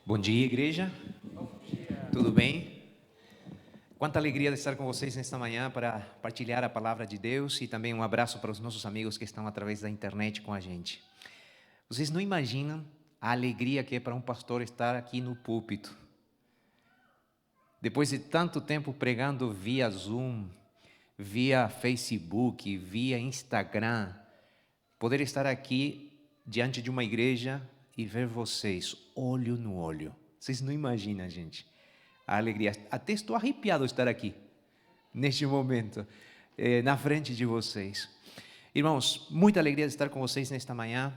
Bom dia, igreja. Tudo bem? Quanta alegria de estar com vocês nesta manhã para partilhar a palavra de Deus e também um abraço para os nossos amigos que estão através da internet com a gente. Vocês não imaginam a alegria que é para um pastor estar aqui no púlpito. Depois de tanto tempo pregando via Zoom, via Facebook, via Instagram, poder estar aqui diante de uma igreja e ver vocês, olho no olho. Vocês não imaginam, gente, a alegria. Até estou arrepiado de estar aqui, neste momento, na frente de vocês. Irmãos, muita alegria de estar com vocês nesta manhã.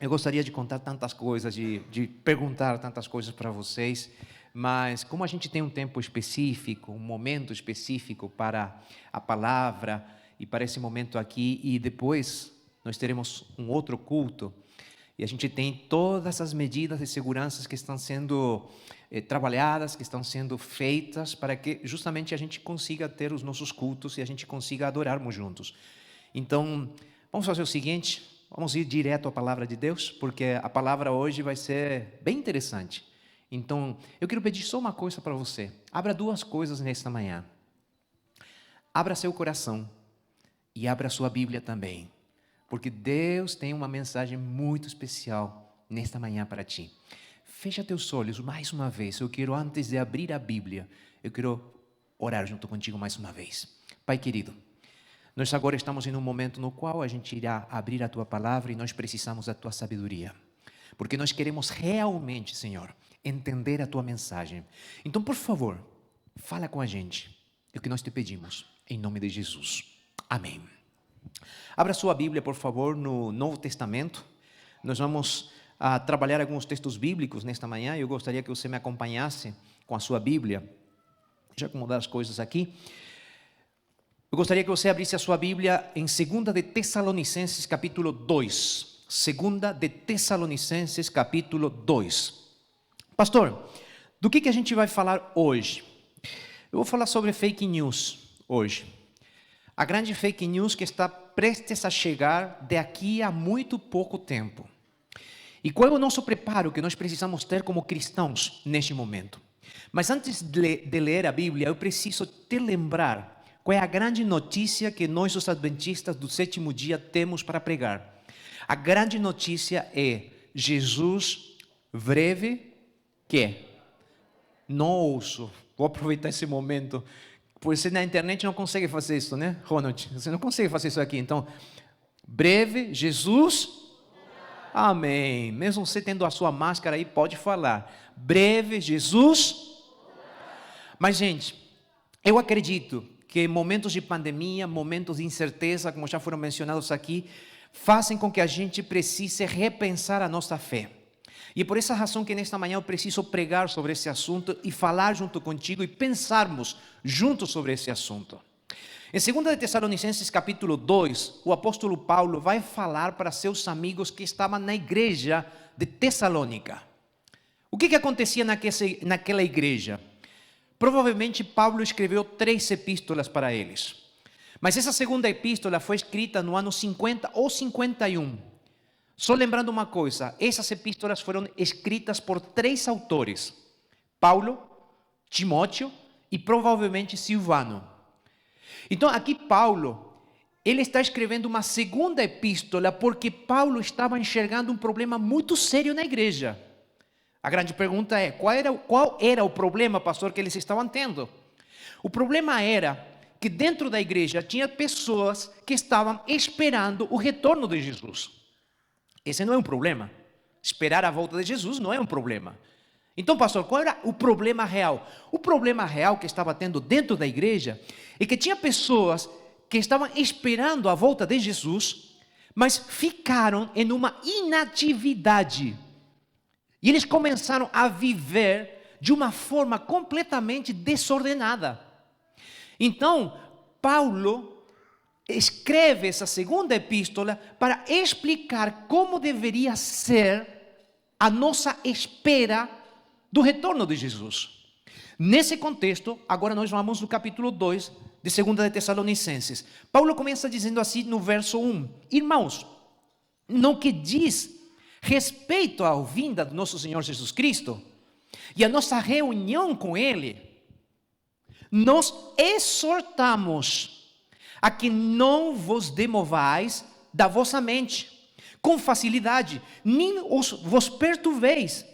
Eu gostaria de contar tantas coisas, de perguntar tantas coisas para vocês, mas como a gente tem um tempo específico, um momento específico para a palavra e para esse momento aqui, e depois nós teremos um outro culto, e a gente tem todas as medidas de segurança que estão sendo trabalhadas, que estão sendo feitas para que justamente a gente consiga ter os nossos cultos e a gente consiga adorarmos juntos. Então, vamos fazer o seguinte, vamos ir direto à palavra de Deus, porque a palavra hoje vai ser bem interessante. Então, eu quero pedir só uma coisa para você. Abra duas coisas nesta manhã. Abra seu coração e abra sua Bíblia também. Porque Deus tem uma mensagem muito especial nesta manhã para ti. Fecha teus olhos mais uma vez. Eu quero, antes de abrir a Bíblia, eu quero orar junto contigo mais uma vez. Pai querido, nós agora estamos em um momento no qual a gente irá abrir a Tua palavra e nós precisamos da Tua sabedoria. Porque nós queremos realmente, Senhor, entender a Tua mensagem. Então, por favor, fala com a gente. É o que nós te pedimos, em nome de Jesus. Amém. Abra sua Bíblia, por favor, no Novo Testamento. Nós vamos trabalhar alguns textos bíblicos nesta manhã. Eu gostaria que você me acompanhasse com a sua Bíblia. Deixa eu acomodar as coisas aqui. Eu gostaria que você abrisse a sua Bíblia em 2 de Tessalonicenses, capítulo 2. 2 de Tessalonicenses, capítulo 2. Pastor, do que a gente vai falar hoje? Eu vou falar sobre fake news hoje. A grande fake news que está prestes a chegar daqui a muito pouco tempo. E qual é o nosso preparo que nós precisamos ter como cristãos neste momento? Mas antes de ler a Bíblia, eu preciso te lembrar qual é a grande notícia que nós, os adventistas do sétimo dia, temos para pregar. A grande notícia é Jesus breve, que? Não ouço. Vou aproveitar esse momento. Pois você na internet não consegue fazer isso, né, Ronald? Você não consegue fazer isso aqui. Então, breve, Jesus. Amém. Mesmo você tendo a sua máscara aí, pode falar. Breve, Jesus. Mas, gente, eu acredito que momentos de pandemia, momentos de incerteza, como já foram mencionados aqui, fazem com que a gente precise repensar a nossa fé. E é por essa razão que nesta manhã eu preciso pregar sobre esse assunto e falar junto contigo e pensarmos juntos sobre esse assunto. Em 2 de Tessalonicenses capítulo 2, o apóstolo Paulo vai falar para seus amigos que estavam na igreja de Tessalônica. O que acontecia naquela igreja? Provavelmente Paulo escreveu 3 epístolas para eles. Mas essa segunda epístola foi escrita no ano 50 ou 51. Só lembrando uma coisa, essas epístolas foram escritas por 3 autores, Paulo, Timóteo e provavelmente Silvano. Então aqui Paulo, ele está escrevendo uma segunda epístola porque Paulo estava enxergando um problema muito sério na igreja. A grande pergunta é, qual era o problema, pastor, que eles estavam tendo? O problema era que dentro da igreja tinha pessoas que estavam esperando o retorno de Jesus. Esse não é um problema. Esperar a volta de Jesus não é um problema. Então, pastor, qual era o problema real? O problema real que estava tendo dentro da igreja é que tinha pessoas que estavam esperando a volta de Jesus, mas ficaram em uma inatividade. E eles começaram a viver de uma forma completamente desordenada. Então, Paulo escreve essa segunda epístola para explicar como deveria ser a nossa espera do retorno de Jesus. Nesse contexto, agora nós vamos no capítulo 2 de 2 de Tessalonicenses. Paulo começa dizendo assim no verso 1: Irmãos, no que diz respeito à vinda do nosso Senhor Jesus Cristo, E a nossa reunião com Ele, nós exortamos a que não vos demovais da vossa mente com facilidade, nem vos perturbeis,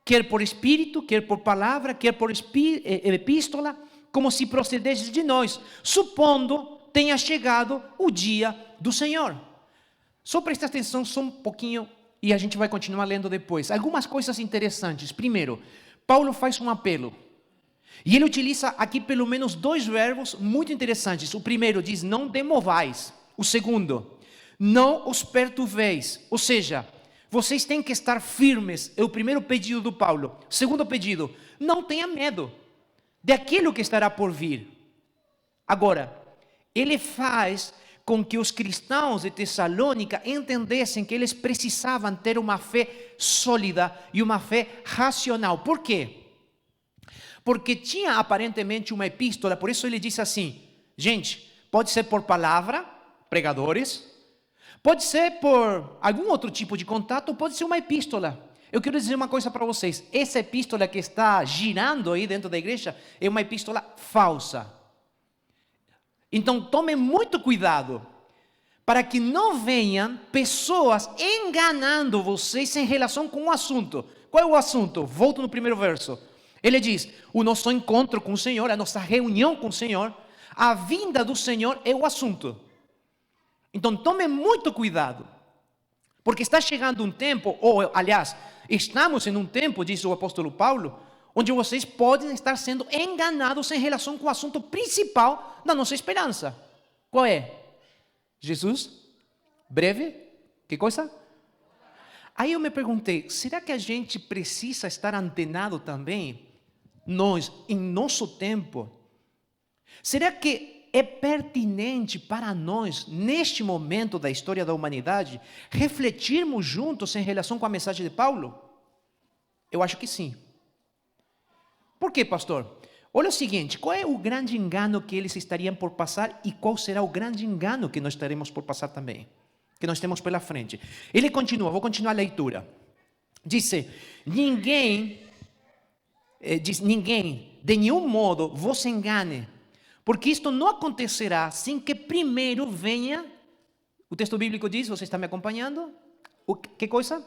quer por espírito, quer por palavra, quer por epístola, como se procedesses de nós, supondo tenha chegado o dia do Senhor. Só presta atenção só um pouquinho e a gente vai continuar lendo depois. Algumas coisas interessantes. Primeiro, Paulo faz um apelo. E ele utiliza aqui pelo menos 2 verbos muito interessantes. O primeiro diz, não demovais. O segundo, não os perturbeis. Ou seja, vocês têm que estar firmes. É o primeiro pedido do Paulo. Segundo pedido, não tenha medo daquilo que estará por vir. Agora, ele faz com que os cristãos de Tessalônica entendessem que eles precisavam ter uma fé sólida e uma fé racional. Por quê? Porque tinha aparentemente uma epístola, por isso ele disse assim, gente, pode ser por palavra, pregadores, pode ser por algum outro tipo de contato, pode ser uma epístola. Eu quero dizer uma coisa para vocês, essa epístola que está girando aí dentro da igreja é uma epístola falsa. Então tome muito cuidado, para que não venham pessoas enganando vocês em relação com o assunto. Qual é o assunto? Volto no primeiro verso. Ele diz, o nosso encontro com o Senhor, a nossa reunião com o Senhor, a vinda do Senhor é o assunto. Então tome muito cuidado, porque está chegando um tempo, ou aliás, estamos em um tempo, diz o apóstolo Paulo, onde vocês podem estar sendo enganados em relação com o assunto principal da nossa esperança. Qual é? Jesus? Breve? Que coisa? Aí eu me perguntei, será que a gente precisa estar antenado também, nós, em nosso tempo? Será que é pertinente para nós, neste momento da história da humanidade, refletirmos juntos em relação com a mensagem de Paulo? Eu acho que sim. Por quê, pastor? Olha o seguinte, qual é o grande engano que eles estariam por passar e qual será o grande engano que nós estaremos por passar também, que nós temos pela frente. Ele continua, vou continuar a leitura. Diz, ninguém, de nenhum modo vos engane, porque isto não acontecerá sem que primeiro venha, o texto bíblico diz, você está me acompanhando? Que coisa?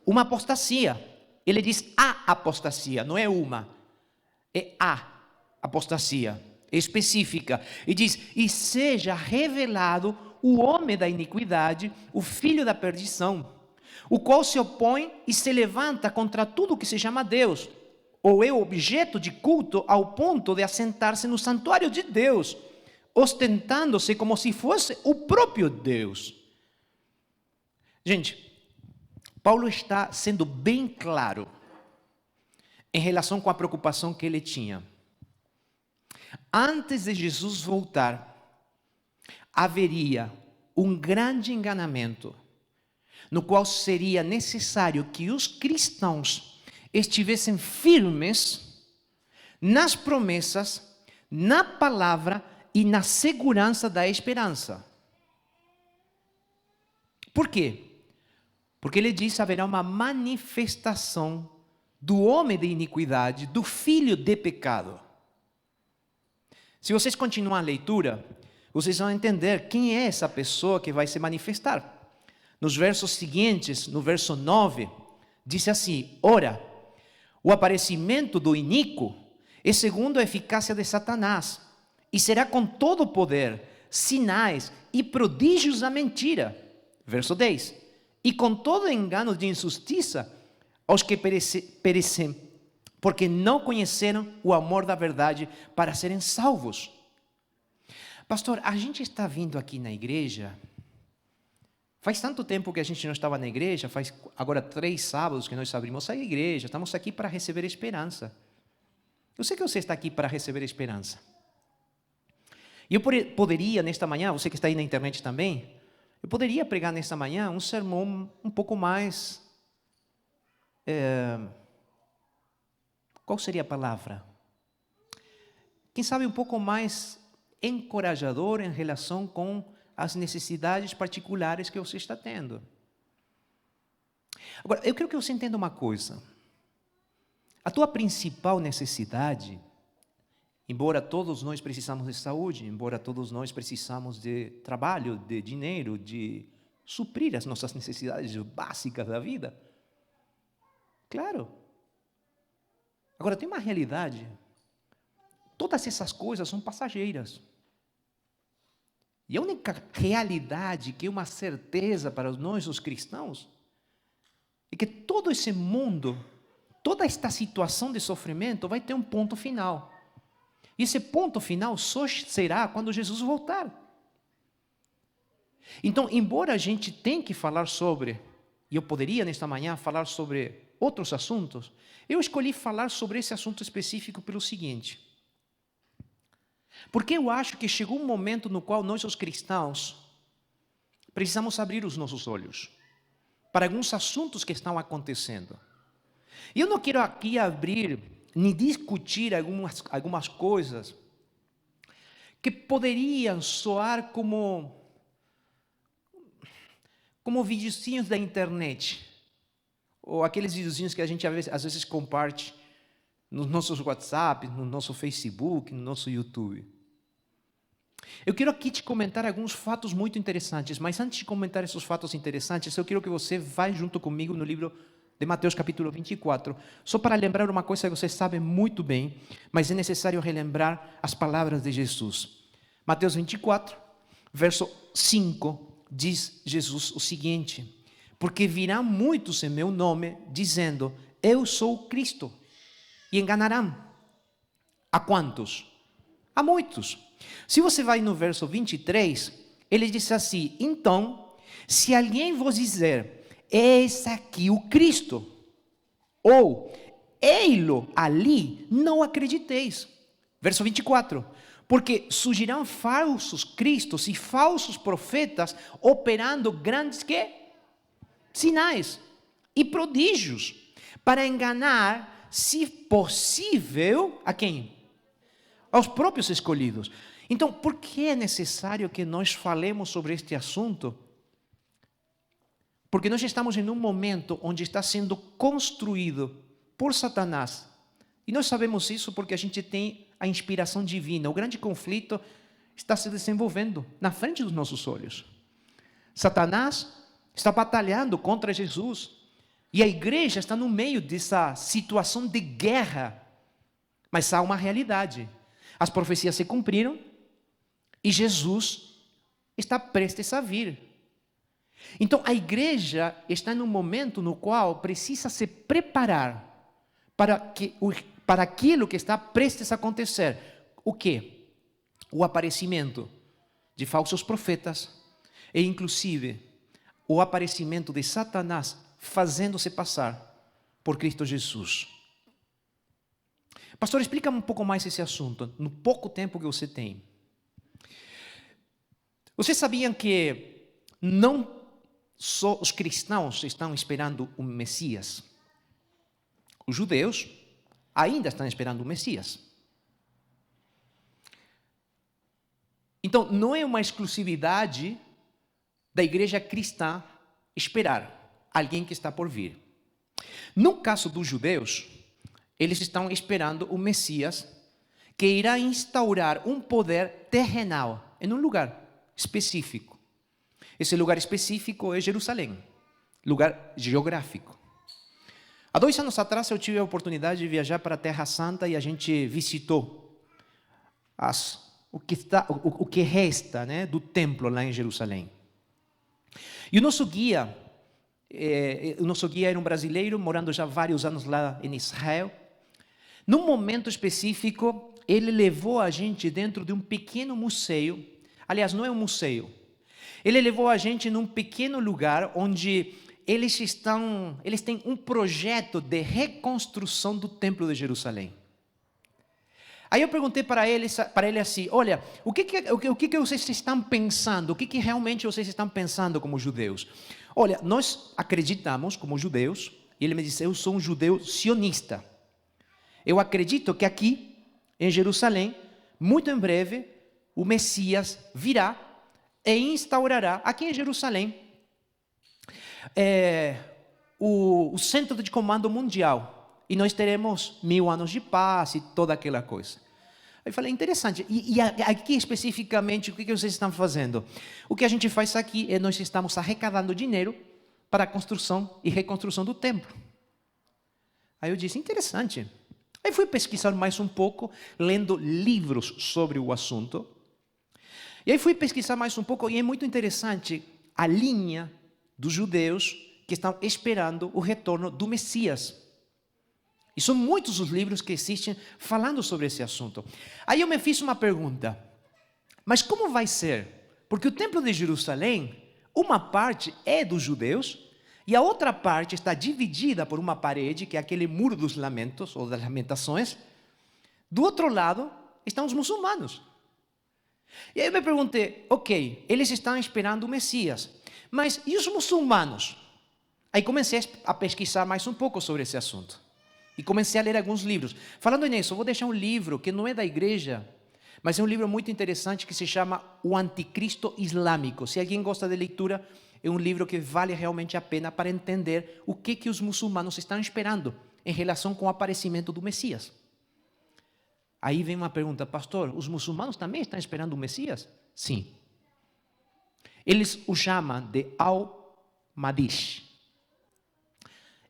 Uma apostasia. Ele diz a apostasia, não é uma, é a apostasia, é específica. E diz, e seja revelado o homem da iniquidade, o filho da perdição, o qual se opõe e se levanta contra tudo que se chama Deus, ou é objeto de culto ao ponto de assentar-se no santuário de Deus, ostentando-se como se fosse o próprio Deus. Gente, Paulo está sendo bem claro em relação com a preocupação que ele tinha. Antes de Jesus voltar, haveria um grande enganamento, no qual seria necessário que os cristãos estivessem firmes nas promessas, na palavra e na segurança da esperança. Por quê? Porque ele diz que haverá uma manifestação do homem de iniquidade, do filho de pecado. Se vocês continuarem a leitura, vocês vão entender quem é essa pessoa que vai se manifestar. Nos versos seguintes, no verso 9, diz assim, ora, o aparecimento do iníquo é segundo a eficácia de Satanás, e será com todo o poder, sinais e prodígios da mentira. Verso 10, e com todo engano de injustiça aos que perecem, porque não conheceram o amor da verdade para serem salvos. Pastor, a gente está vindo aqui na igreja, faz tanto tempo que a gente não estava na igreja, faz agora 3 sábados que nós abrimos a igreja, estamos aqui para receber esperança. Eu sei que você está aqui para receber esperança. E eu poderia, nesta manhã, você que está aí na internet também, eu poderia pregar nesta manhã um sermão um pouco mais... qual seria a palavra? Quem sabe um pouco mais encorajador em relação com as necessidades particulares que você está tendo. Agora, eu quero que você entenda uma coisa. A tua principal necessidade, embora todos nós precisamos de saúde, embora todos nós precisamos de trabalho, de dinheiro, de suprir as nossas necessidades básicas da vida, claro. Agora, tem uma realidade. Todas essas coisas são passageiras. E a única realidade que é uma certeza para nós, os cristãos, é que todo esse mundo, toda esta situação de sofrimento vai ter um ponto final. E esse ponto final só será quando Jesus voltar. Então, embora a gente tenha que falar sobre, e eu poderia nesta manhã falar sobre outros assuntos, eu escolhi falar sobre esse assunto específico pelo seguinte. Porque eu acho que chegou um momento no qual nós, os cristãos, precisamos abrir os nossos olhos para alguns assuntos que estão acontecendo. E eu não quero aqui abrir, nem discutir algumas coisas que poderiam soar como videozinhos da internet, ou aqueles videozinhos que a gente às vezes compartilha nos nossos WhatsApp, no nosso Facebook, no nosso YouTube. Eu quero aqui te comentar alguns fatos muito interessantes, mas antes de comentar esses fatos interessantes, eu quero que você vá junto comigo no livro de Mateus capítulo 24, só para lembrar uma coisa que você sabe muito bem, mas é necessário relembrar as palavras de Jesus. Mateus 24, verso 5, diz Jesus o seguinte: porque virão muitos em meu nome, dizendo, eu sou o Cristo, e enganarão. A quantos? A muitos. Se você vai no verso 23, ele diz assim, então, se alguém vos dizer, eis aqui o Cristo, ou ei-lo ali, não acrediteis. Verso 24, porque surgirão falsos cristos e falsos profetas, operando grandes sinais e prodígios, para enganar, se possível, a quem? Aos próprios escolhidos. Então, por que é necessário que nós falemos sobre este assunto? Porque nós estamos em um momento onde está sendo construído por Satanás. E nós sabemos isso porque a gente tem a inspiração divina. O grande conflito está se desenvolvendo na frente dos nossos olhos. Satanás está batalhando contra Jesus. E a igreja está no meio dessa situação de guerra. Mas há uma realidade. As profecias se cumpriram e Jesus está prestes a vir. Então, a igreja está num momento no qual precisa se preparar para aquilo que está prestes a acontecer. O quê? O aparecimento de falsos profetas e, inclusive, o aparecimento de Satanás fazendo-se passar por Cristo Jesus. Pastor, explica um pouco mais esse assunto, no pouco tempo que você tem. Vocês sabiam que não só os cristãos estão esperando o Messias? Os judeus ainda estão esperando o Messias. Então, não é uma exclusividade da igreja cristã esperar alguém que está por vir. No caso dos judeus, eles estão esperando o Messias que irá instaurar um poder terrenal em um lugar específico. Esse lugar específico é Jerusalém, lugar geográfico. Há 2 anos atrás eu tive a oportunidade de viajar para a Terra Santa e a gente visitou o que resta, né, do templo lá em Jerusalém. E o nosso guia era um brasileiro morando já vários anos lá em Israel. Num momento específico, ele levou a gente dentro de um pequeno museu. Aliás, não é um museu. Ele levou a gente num pequeno lugar onde eles têm um projeto de reconstrução do Templo de Jerusalém. Aí eu perguntei para ele assim, olha, o que vocês estão pensando? O que realmente vocês estão pensando como judeus? Olha, nós acreditamos como judeus, e ele me disse, eu sou um judeu sionista. Eu acredito que aqui, em Jerusalém, muito em breve, o Messias virá e instaurará aqui em Jerusalém o centro de comando mundial. e nós teremos 1000 anos de paz e toda aquela coisa. Aí eu falei, interessante. E aqui especificamente, o que vocês estão fazendo? O que a gente faz aqui é nós estamos arrecadando dinheiro para a construção e reconstrução do templo. Aí eu disse, interessante. Aí fui pesquisar mais um pouco, lendo livros sobre o assunto. E aí fui pesquisar mais um pouco, e é muito interessante a linha dos judeus que estão esperando o retorno do Messias. E são muitos os livros que existem falando sobre esse assunto. Aí eu me fiz uma pergunta, mas como vai ser? Porque o Templo de Jerusalém, uma parte é dos judeus, e a outra parte está dividida por uma parede, que é aquele muro dos lamentos, ou das lamentações. Do outro lado estão os muçulmanos. E aí eu me perguntei, ok, eles estão esperando o Messias, mas e os muçulmanos? Aí comecei a pesquisar mais um pouco sobre esse assunto. E comecei a ler alguns livros. Falando nisso, eu vou deixar um livro que não é da igreja, mas é um livro muito interessante que se chama O Anticristo Islâmico. Se alguém gosta de leitura, é um livro que vale realmente a pena para entender o que os muçulmanos estão esperando em relação com o aparecimento do Messias. Aí vem uma pergunta, pastor, os muçulmanos também estão esperando o Messias? Sim. Eles o chamam de Al-Mahdi.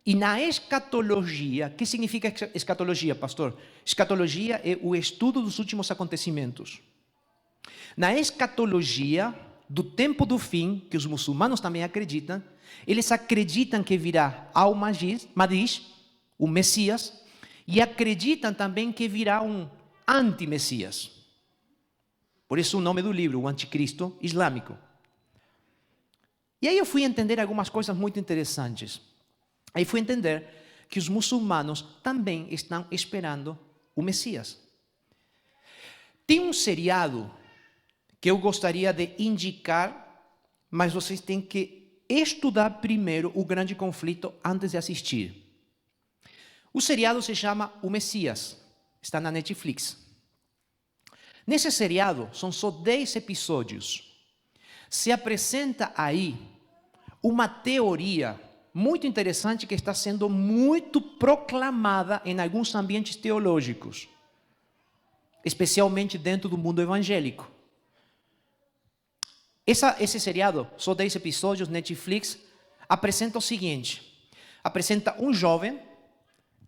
E na escatologia, o que significa escatologia, pastor? Escatologia é o estudo dos últimos acontecimentos. Na escatologia do tempo do fim, que os muçulmanos também acreditam, eles acreditam que virá Al-Mahdi, o Messias, e acreditam também que virá um anti-Messias. Por isso o nome do livro, o Anticristo Islâmico. E aí eu fui entender algumas coisas muito interessantes. Aí fui entender que os muçulmanos também estão esperando o Messias. Tem um seriado que eu gostaria de indicar, mas vocês têm que estudar primeiro o grande conflito antes de assistir. O seriado se chama O Messias, está na Netflix. Nesse seriado, são só 10 episódios. Se apresenta aí uma teoria muito interessante que está sendo muito proclamada em alguns ambientes teológicos, especialmente dentro do mundo evangélico. Esse seriado, só 10 episódios, Netflix, apresenta o seguinte: apresenta um jovem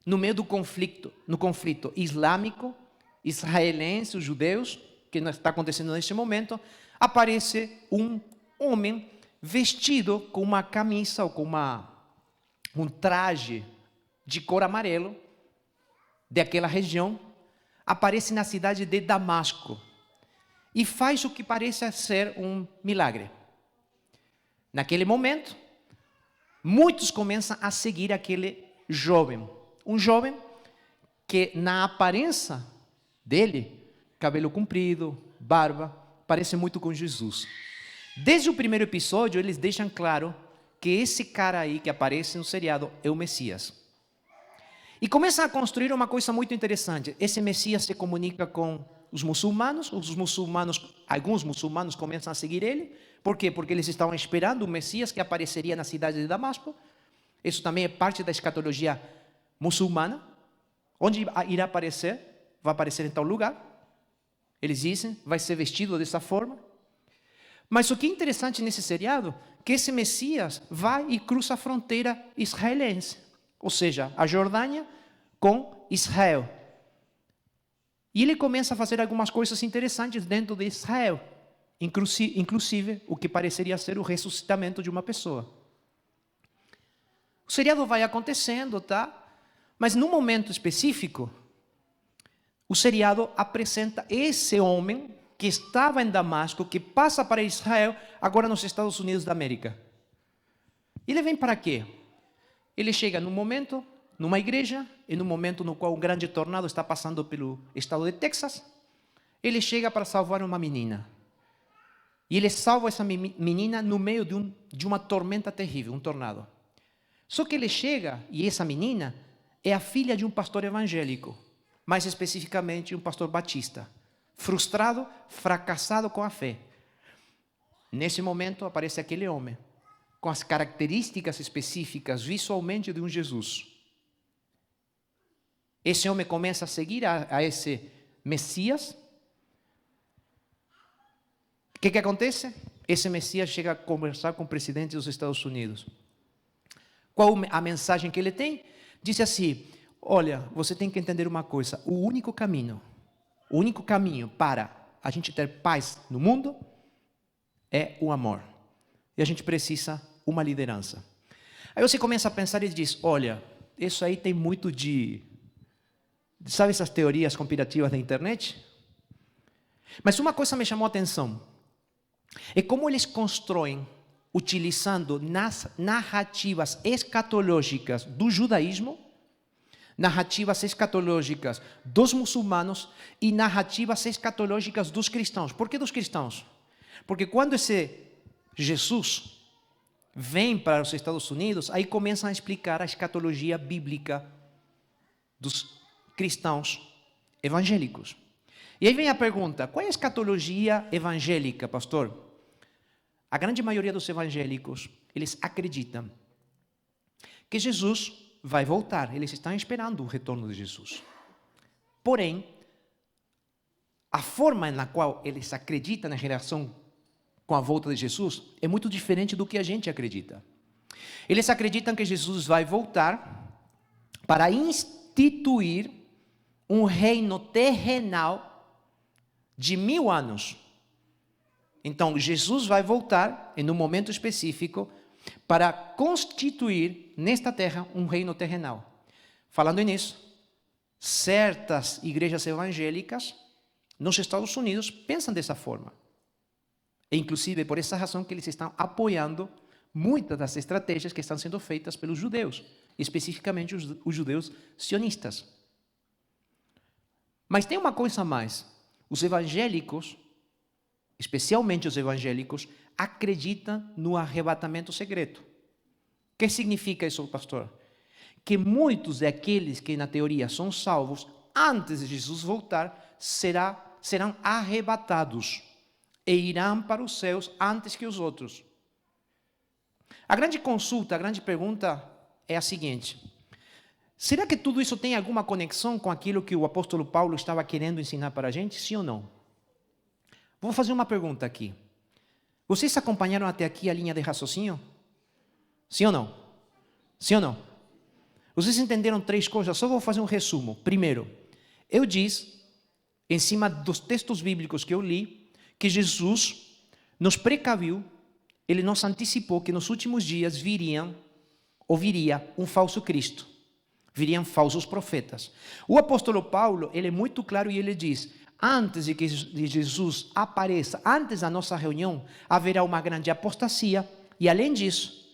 no meio do conflito, no conflito islâmico, israelense, os judeus, que está acontecendo neste momento. Aparece um homem vestido com uma camisa ou com um traje de cor amarelo, daquela região, aparece na cidade de Damasco e faz o que parece ser um milagre. Naquele momento, muitos começam a seguir aquele jovem. Um jovem que, na aparência dele, cabelo comprido, barba, parece muito com Jesus. Desde o primeiro episódio, eles deixam claro que esse cara aí que aparece no seriado é o Messias. E começam a construir uma coisa muito interessante. Esse Messias se comunica com os muçulmanos, alguns muçulmanos começam a seguir ele. Por quê? Porque eles estavam esperando o Messias que apareceria na cidade de Damasco. Isso também é parte da escatologia muçulmana. Onde irá aparecer? Vai aparecer em tal lugar. Eles dizem, vai ser vestido dessa forma. Mas o que é interessante nesse seriado, que esse Messias vai e cruza a fronteira israelense, ou seja, a Jordânia com Israel. E ele começa a fazer algumas coisas interessantes dentro de Israel, inclusive o que pareceria ser o ressuscitamento de uma pessoa. O seriado vai acontecendo, tá? Mas num momento específico, o seriado apresenta esse homem que estava em Damasco, que passa para Israel, agora nos Estados Unidos da América. Ele vem para quê? Ele chega num momento, numa igreja, e no momento no qual um grande tornado está passando pelo estado de Texas, ele chega para salvar uma menina. E ele salva essa menina no meio de uma tormenta terrível, um tornado. Só que ele chega, e essa menina é a filha de um pastor evangélico, mais especificamente um pastor batista, frustrado, fracassado com a fé. Nesse momento aparece aquele homem, com as características específicas visualmente de um Jesus. Esse homem começa a seguir a esse Messias. O que acontece? Esse Messias chega a conversar com o presidente dos Estados Unidos. Qual a mensagem que ele tem? Diz assim: olha, você tem que entender uma coisa, o único caminho para a gente ter paz no mundo é o amor. E a gente precisa uma liderança. Aí você começa a pensar e diz: olha, isso aí tem muito sabe essas teorias conspirativas da internet? Mas uma coisa me chamou a atenção, é como eles constroem, utilizando nas narrativas escatológicas do judaísmo, narrativas escatológicas dos muçulmanos e narrativas escatológicas dos cristãos. Por que dos cristãos? Porque quando esse Jesus vem para os Estados Unidos, aí começam a explicar a escatologia bíblica dos cristãos evangélicos. E aí vem a pergunta: qual é a escatologia evangélica, pastor? A grande maioria dos evangélicos, eles acreditam que Jesus vai voltar. Eles estão esperando o retorno de Jesus. Porém, a forma na qual eles acreditam na relação com a volta de Jesus é muito diferente do que a gente acredita. Eles acreditam que Jesus vai voltar para instituir um reino terrenal de 1000 anos. Então, Jesus vai voltar em um momento específico para constituir nesta terra um reino terrenal. Falando nisso, certas igrejas evangélicas nos Estados Unidos pensam dessa forma. E, inclusive, por essa razão que eles estão apoiando muitas das estratégias que estão sendo feitas pelos judeus, especificamente os judeus sionistas. Mas tem uma coisa a mais. Os evangélicos, especialmente os evangélicos, acreditam no arrebatamento secreto. O que significa isso, pastor? Que muitos daqueles que na teoria são salvos, antes de Jesus voltar, serão arrebatados e irão para os céus antes que os outros. A grande consulta, a grande pergunta é a seguinte: será que tudo isso tem alguma conexão com aquilo que o apóstolo Paulo estava querendo ensinar para a gente? Sim ou não? Vou fazer uma pergunta aqui. Vocês acompanharam até aqui a linha de raciocínio? Sim ou não? Sim ou não? Vocês entenderam 3 coisas? Só vou fazer um resumo. Primeiro, eu disse, em cima dos textos bíblicos que eu li, que Jesus nos precaviu, ele nos antecipou que nos últimos dias viria um falso Cristo. Viriam falsos profetas. O apóstolo Paulo, ele é muito claro e ele diz: antes de que Jesus apareça, antes da nossa reunião, haverá uma grande apostasia e, além disso,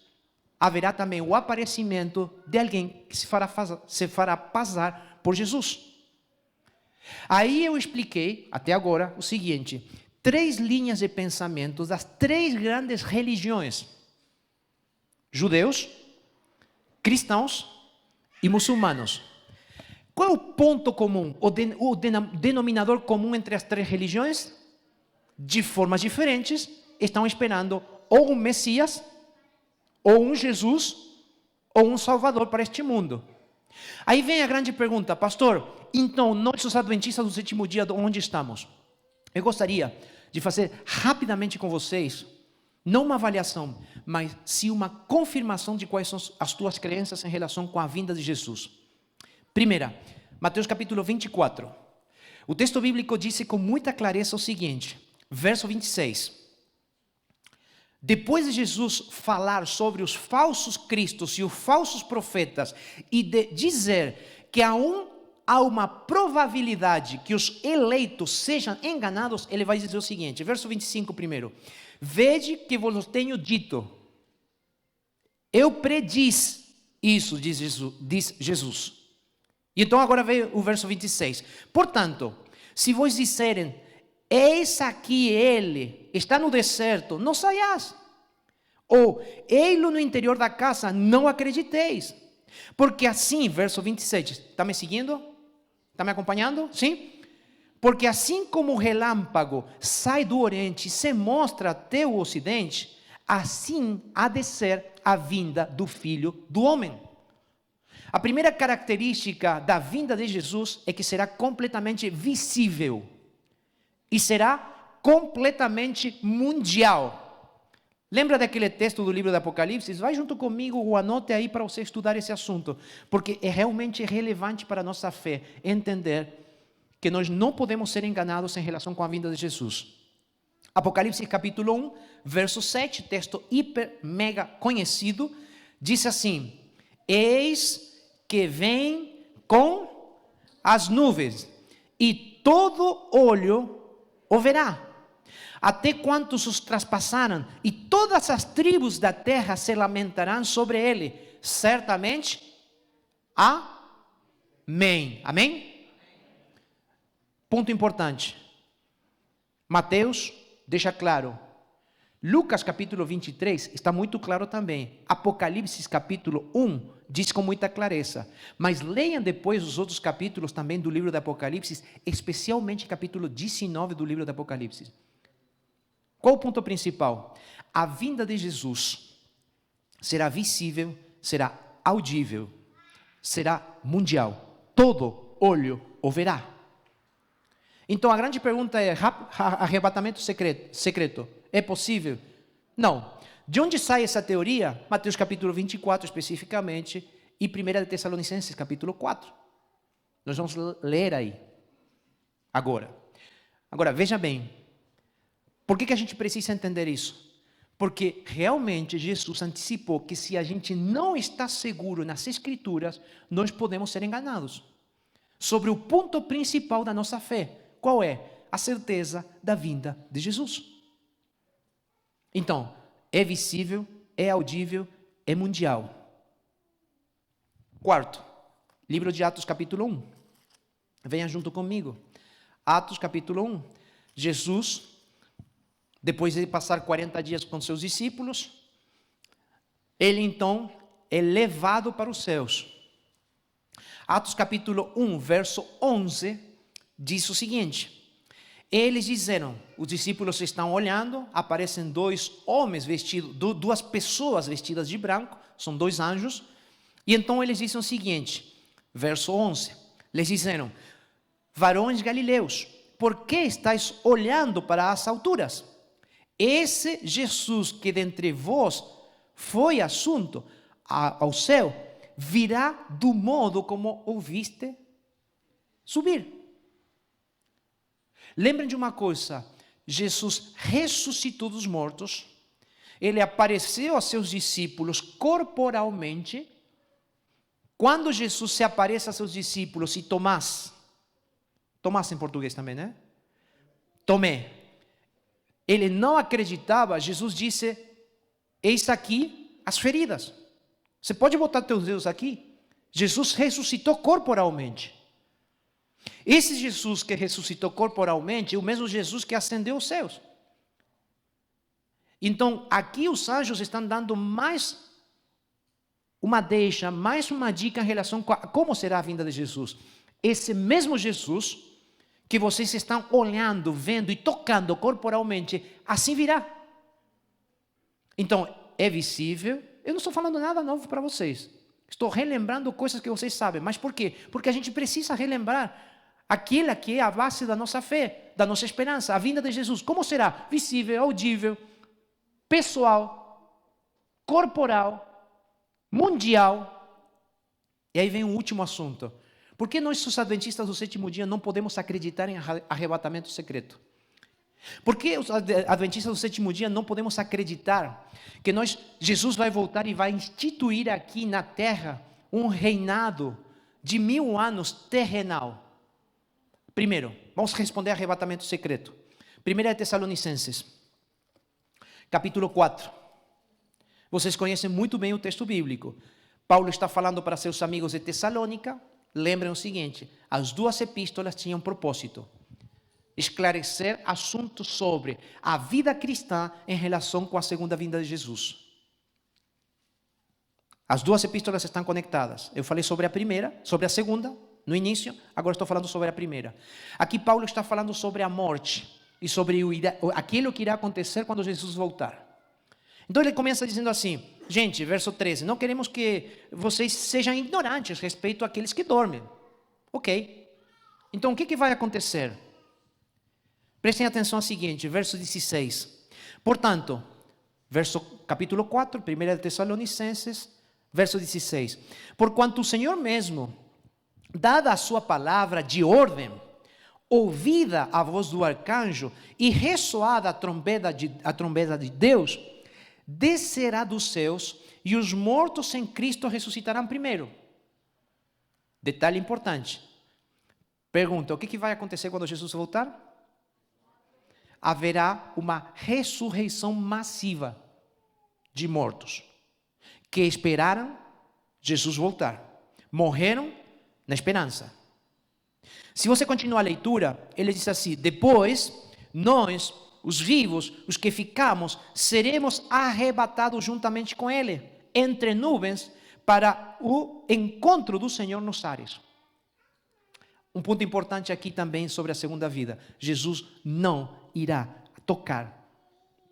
haverá também o aparecimento de alguém que se fará passar por Jesus. Aí eu expliquei, até agora, o seguinte: 3 linhas de pensamento das 3 grandes religiões: judeus, cristãos e muçulmanos. Qual é o ponto comum, o denominador comum entre as 3 religiões? De formas diferentes, estão esperando ou um Messias, ou um Jesus, ou um Salvador para este mundo. Aí vem a grande pergunta: pastor, então nós os adventistas do 7º dia, onde estamos? Eu gostaria de fazer rapidamente com vocês, não uma avaliação, mas sim uma confirmação de quais são as tuas crenças em relação com a vinda de Jesus. Primeira, Mateus capítulo 24. O texto bíblico diz com muita clareza o seguinte, verso 26. Depois de Jesus falar sobre os falsos cristos e os falsos profetas e de dizer que há uma probabilidade que os eleitos sejam enganados, ele vai dizer o seguinte, verso 25 primeiro: vede que vos tenho dito, eu prediz isso, diz Jesus. E então agora vem o verso 26. Portanto, se vos disserem, eis aqui ele, está no deserto, não saias. Ou, ei-lo no interior da casa, não acrediteis. Porque assim, verso 27, está me seguindo? Está me acompanhando? Sim? Porque assim como o relâmpago sai do oriente e se mostra até o ocidente, assim há de ser a vinda do Filho do Homem. A primeira característica da vinda de Jesus é que será completamente visível e será completamente mundial. Lembra daquele texto do livro do Apocalipse? Vai junto comigo ou anote aí para você estudar esse assunto, porque é realmente relevante para a nossa fé entender que nós não podemos ser enganados em relação com a vinda de Jesus. Apocalipse capítulo 1, verso 7, texto hiper, mega conhecido, diz assim: eis que vem com as nuvens, e todo olho o verá, até quantos os traspassaram, e todas as tribos da terra se lamentarão sobre ele. Certamente, amém. Amém? Ponto importante. Mateus deixa claro. Lucas capítulo 23 está muito claro também. Apocalipse capítulo 1 diz com muita clareza. Mas leiam depois os outros capítulos também do livro do Apocalipse, especialmente capítulo 19 do livro do Apocalipse. Qual o ponto principal? A vinda de Jesus será visível, será audível, será mundial. Todo olho o verá. Então a grande pergunta é: arrebatamento secreto é possível? Não. De onde sai essa teoria? Mateus capítulo 24 especificamente e 1 Tessalonicenses capítulo 4. Nós vamos ler aí. Agora veja bem. Por que a gente precisa entender isso? Porque realmente Jesus antecipou que se a gente não está seguro nas Escrituras, nós podemos ser enganados. Sobre o ponto principal da nossa fé. Qual é? A certeza da vinda de Jesus. Então, é visível, é audível, é mundial. Quarto, livro de Atos capítulo 1. Venha junto comigo. Atos capítulo 1. Jesus, depois de passar 40 dias com seus discípulos, ele então é levado para os céus. Atos capítulo 1, verso 11, diz o seguinte: eles disseram, os discípulos estão olhando, aparecem dois homens vestidos, duas pessoas vestidas de branco, são dois anjos, e então eles dizem o seguinte, verso 11, eles disseram: varões galileus, por que estáis olhando para as alturas? Esse Jesus que dentre vós foi assunto ao céu, virá do modo como ouviste subir. Lembrem de uma coisa, Jesus ressuscitou dos mortos, ele apareceu a seus discípulos corporalmente. Quando Jesus se aparece a seus discípulos, e Tomás em português também, né? Tomé, ele não acreditava, Jesus disse: eis aqui as feridas, você pode botar teus dedos aqui. Jesus ressuscitou corporalmente. Esse Jesus que ressuscitou corporalmente é o mesmo Jesus que ascendeu aos céus. Então, aqui os anjos estão dando mais uma deixa, mais uma dica em relação a como será a vinda de Jesus. Esse mesmo Jesus que vocês estão olhando, vendo e tocando corporalmente, assim virá. Então, é visível. Eu não estou falando nada novo para vocês. Estou relembrando coisas que vocês sabem. Mas por quê? Porque a gente precisa relembrar aquilo que é a base da nossa fé, da nossa esperança, a vinda de Jesus. Como será? Visível, audível, pessoal, corporal, mundial. E aí vem o último assunto. Por que nós, os adventistas do sétimo dia, não podemos acreditar em arrebatamento secreto? Por que os adventistas do sétimo dia não podemos acreditar que Jesus vai voltar e vai instituir aqui na terra um reinado de 1000 anos terrenal? Primeiro, vamos responder arrebatamento secreto. 1 Tessalonicenses, capítulo 4. Vocês conhecem muito bem o texto bíblico. Paulo está falando para seus amigos de Tessalônica. Lembrem o seguinte: as duas epístolas tinham um propósito: esclarecer assuntos sobre a vida cristã em relação com a segunda vinda de Jesus. As duas epístolas estão conectadas. Eu falei sobre a primeira, sobre a segunda, no início, agora estou falando sobre a primeira. Aqui Paulo está falando sobre a morte e sobre aquilo que irá acontecer quando Jesus voltar. Então ele começa dizendo assim: gente, verso 13, não queremos que vocês sejam ignorantes respeito àqueles que dormem. Ok. Então, o que vai acontecer? Prestem atenção ao seguinte, verso 16. Portanto, capítulo 4, 1 Tessalonicenses, verso 16. Porquanto o Senhor mesmo, dada a sua palavra de ordem, ouvida a voz do arcanjo e ressoada a trombeta de Deus, descerá dos céus e os mortos em Cristo ressuscitarão primeiro. Detalhe importante. Pergunta, o que vai acontecer quando Jesus voltar? Haverá uma ressurreição massiva de mortos que esperaram Jesus voltar. Morreram na esperança. Se você continuar a leitura, ele diz assim: depois, nós, os vivos, os que ficamos, seremos arrebatados juntamente com ele, entre nuvens, para o encontro do Senhor nos ares. Um ponto importante aqui também sobre a segunda vida. Jesus não irá tocar,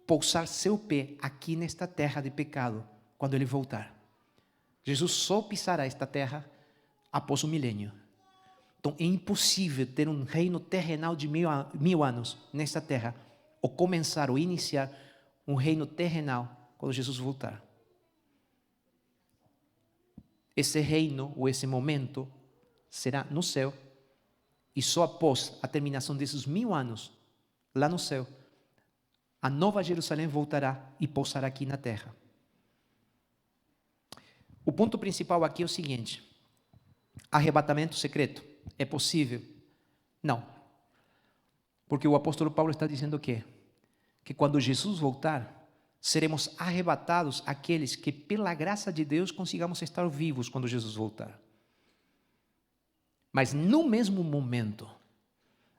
pousar seu pé aqui nesta terra de pecado quando ele voltar. Jesus só pisará esta terra após o milênio. Então é impossível ter um reino terrenal de 1000 anos nesta terra, ou começar ou iniciar um reino terrenal quando Jesus voltar. Esse reino ou esse momento será no céu. E só após a terminação desses 1000 anos, lá no céu, a nova Jerusalém voltará e pousará aqui na terra. O ponto principal aqui é o seguinte: arrebatamento secreto é possível? Não. Porque o apóstolo Paulo está dizendo o quê? Que quando Jesus voltar, seremos arrebatados aqueles que, pela graça de Deus, consigamos estar vivos quando Jesus voltar. Mas no mesmo momento,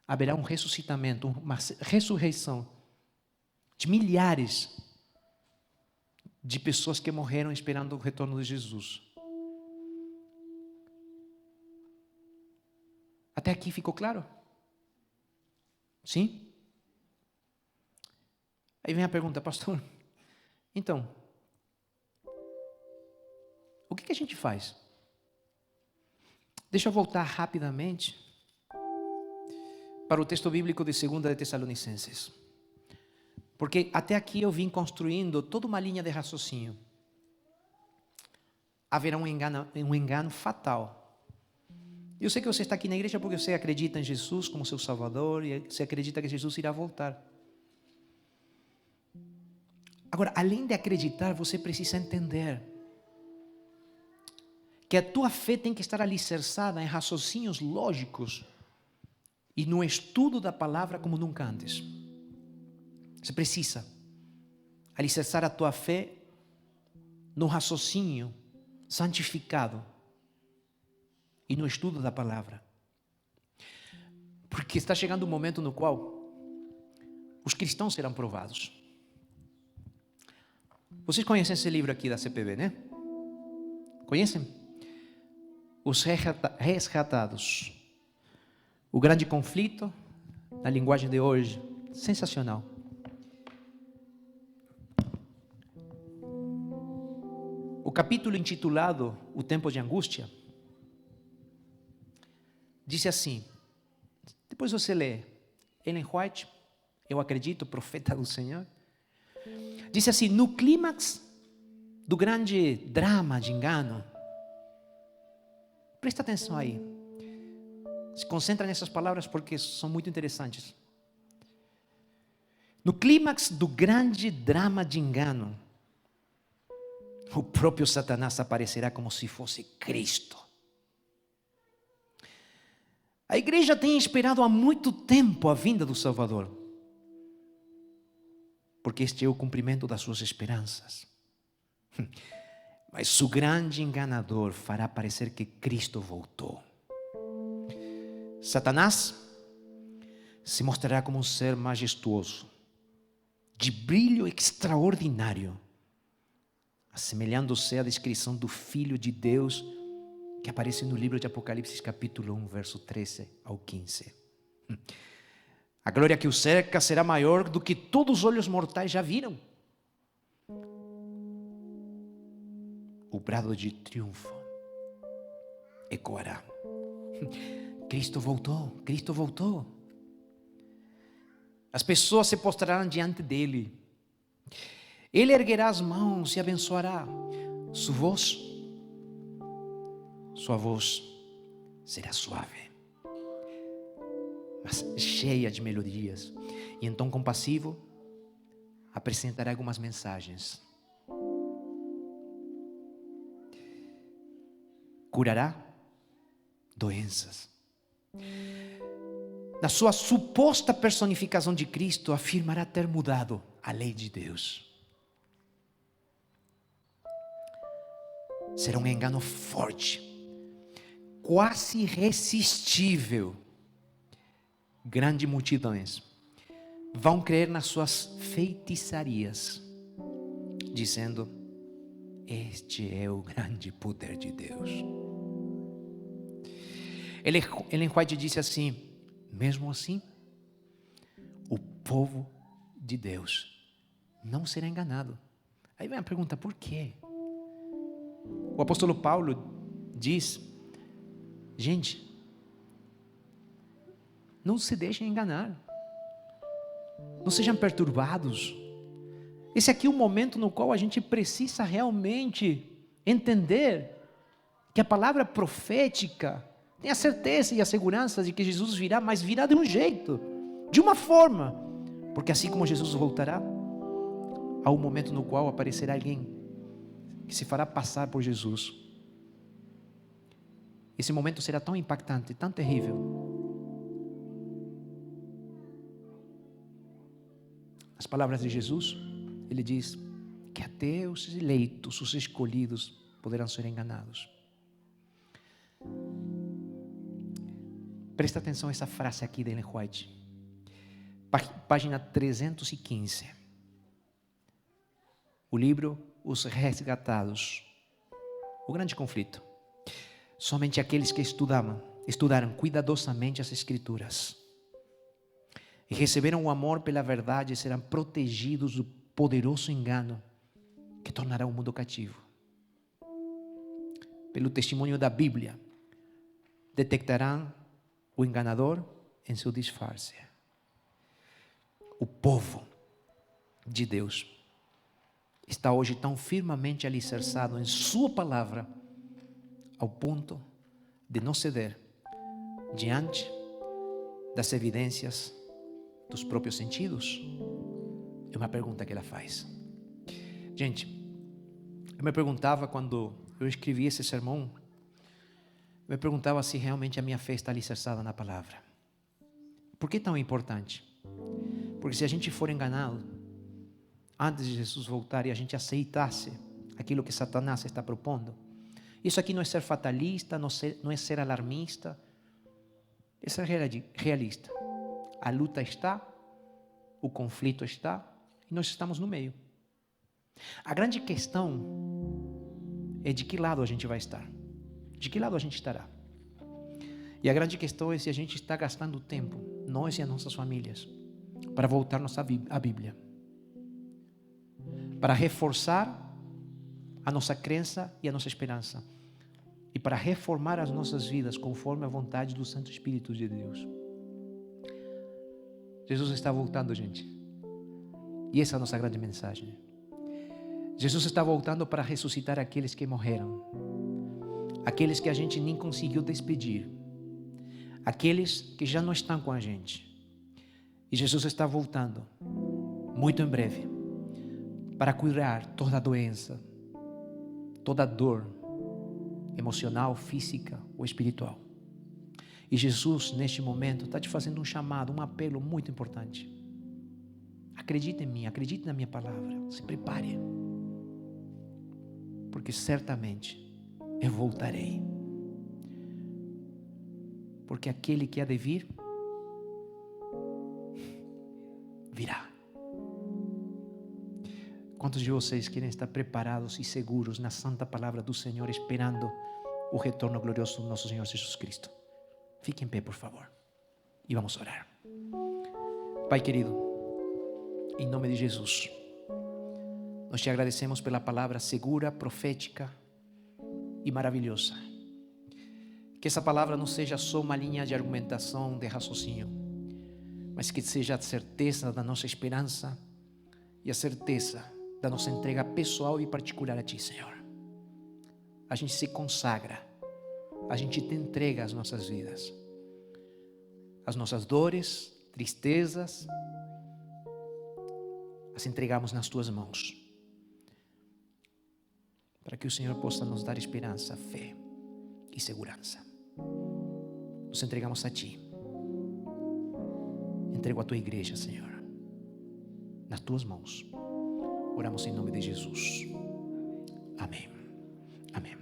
haverá um ressuscitamento, uma ressurreição de milhares de pessoas que morreram esperando o retorno de Jesus. Até aqui ficou claro? Sim? Aí vem a pergunta, pastor, então, o que a gente faz? Deixa eu voltar rapidamente para o texto bíblico de 2 Tessalonicenses. Porque até aqui eu vim construindo toda uma linha de raciocínio. Haverá um engano fatal. Eu sei que você está aqui na igreja porque você acredita em Jesus como seu Salvador e você acredita que Jesus irá voltar. Agora, além de acreditar, você precisa entender que a tua fé tem que estar alicerçada em raciocínios lógicos e no estudo da palavra como nunca antes. Você precisa alicerçar a tua fé no raciocínio santificado e no estudo da palavra. Porque está chegando um momento no qual os cristãos serão provados. Vocês conhecem esse livro aqui da CPB, né? Conhecem? Os resgatados. O grande conflito, na linguagem de hoje. Sensacional. O capítulo intitulado O Tempo de Angústia diz assim, depois você lê, Ellen White, eu acredito, profeta do Senhor, diz assim, no clímax do grande drama de engano, presta atenção aí, se concentra nessas palavras porque são muito interessantes. No clímax do grande drama de engano, o próprio Satanás aparecerá como se fosse Cristo. A igreja tem esperado há muito tempo a vinda do Salvador, porque este é o cumprimento das suas esperanças. Mas o grande enganador fará parecer que Cristo voltou. Satanás se mostrará como um ser majestoso, de brilho extraordinário, assemelhando-se à descrição do Filho de Deus que aparece no livro de Apocalipse, capítulo 1, verso 13 ao 15. A glória que o cerca será maior do que todos os olhos mortais já viram. o brado de triunfo ecoará. Cristo voltou, Cristo voltou. As pessoas se postrarão diante dele. Ele erguerá as mãos e abençoará. Sua voz será suave, mas cheia de melodias. E em tom compassivo, apresentará algumas mensagens. Curará doenças. Na sua suposta personificação de Cristo, afirmará ter mudado a lei de Deus. Será um engano forte, quase irresistível. Grandes multidões vão crer nas suas feitiçarias, dizendo: este é o grande poder de Deus. Ellen White disse assim: mesmo assim, o povo de Deus não será enganado. Aí vem a pergunta: por quê? O apóstolo Paulo diz: gente, não se deixem enganar, não sejam perturbados. Esse aqui é o momento no qual a gente precisa realmente entender que a palavra profética tem a certeza e a segurança de que Jesus virá, mas virá de um jeito, de uma forma, porque assim como Jesus voltará, há um momento no qual aparecerá alguém que se fará passar por Jesus. Esse momento será tão impactante, tão terrível. As palavras de Jesus, ele diz que até os eleitos, os escolhidos, poderão ser enganados. Presta atenção a essa frase aqui de Ellen White. Página 315. O livro Os Resgatados. O grande conflito. Somente aqueles que estudaram cuidadosamente as Escrituras e receberam o amor pela verdade serão protegidos do poderoso engano que tornará o mundo cativo. Pelo testemunho da Bíblia, detectarão o enganador em seu disfarce. O povo de Deus está hoje tão firmemente alicerçado em sua palavra, ao ponto de não ceder diante das evidências dos próprios sentidos. É uma pergunta que ela faz. Gente, eu me perguntava quando eu escrevi esse sermão, eu me perguntava se realmente a minha fé está alicerçada na palavra. Por que tão importante? Porque se a gente for enganado antes de Jesus voltar e a gente aceitasse aquilo que Satanás está propondo, isso aqui não é ser fatalista, não é ser alarmista, é ser realista. A luta está, o conflito está, e nós estamos no meio. A grande questão é de que lado a gente vai estar, de que lado a gente estará. E a grande questão é se a gente está gastando tempo, nós e as nossas famílias, para voltarmos à Bíblia, para reforçar a nossa crença e a nossa esperança, e para reformar as nossas vidas conforme a vontade do Santo Espírito de Deus. Jesus está voltando, gente, e essa é a nossa grande mensagem. Jesus está voltando para ressuscitar aqueles que morreram, aqueles que a gente nem conseguiu despedir, aqueles que já não estão com a gente. E Jesus está voltando muito em breve para curar toda a doença, toda a dor emocional, física ou espiritual. E Jesus, neste momento, está te fazendo um chamado, um apelo muito importante. Acredite em mim, acredite na minha palavra, se prepare, porque certamente eu voltarei, porque aquele que há de vir, virá. Quantos de vocês querem estar preparados e seguros na santa palavra do Senhor, esperando o retorno glorioso do nosso Senhor Jesus Cristo? Fique em pé, por favor, e vamos orar. Pai querido, em nome de Jesus, nós te agradecemos pela palavra segura, profética, e maravilhosa. Que essa palavra não seja só uma linha de argumentação, de raciocínio, mas que seja a certeza da nossa esperança e a certeza da nossa entrega pessoal e particular a Ti, Senhor. A gente se consagra, a gente te entrega as nossas vidas, as nossas dores, tristezas, as entregamos nas Tuas mãos, para que o Senhor possa nos dar esperança, fé e segurança. Nos entregamos a Ti. Entrego a Tua igreja, Senhor, nas Tuas mãos. Oramos em nome de Jesus. Amém. Amém.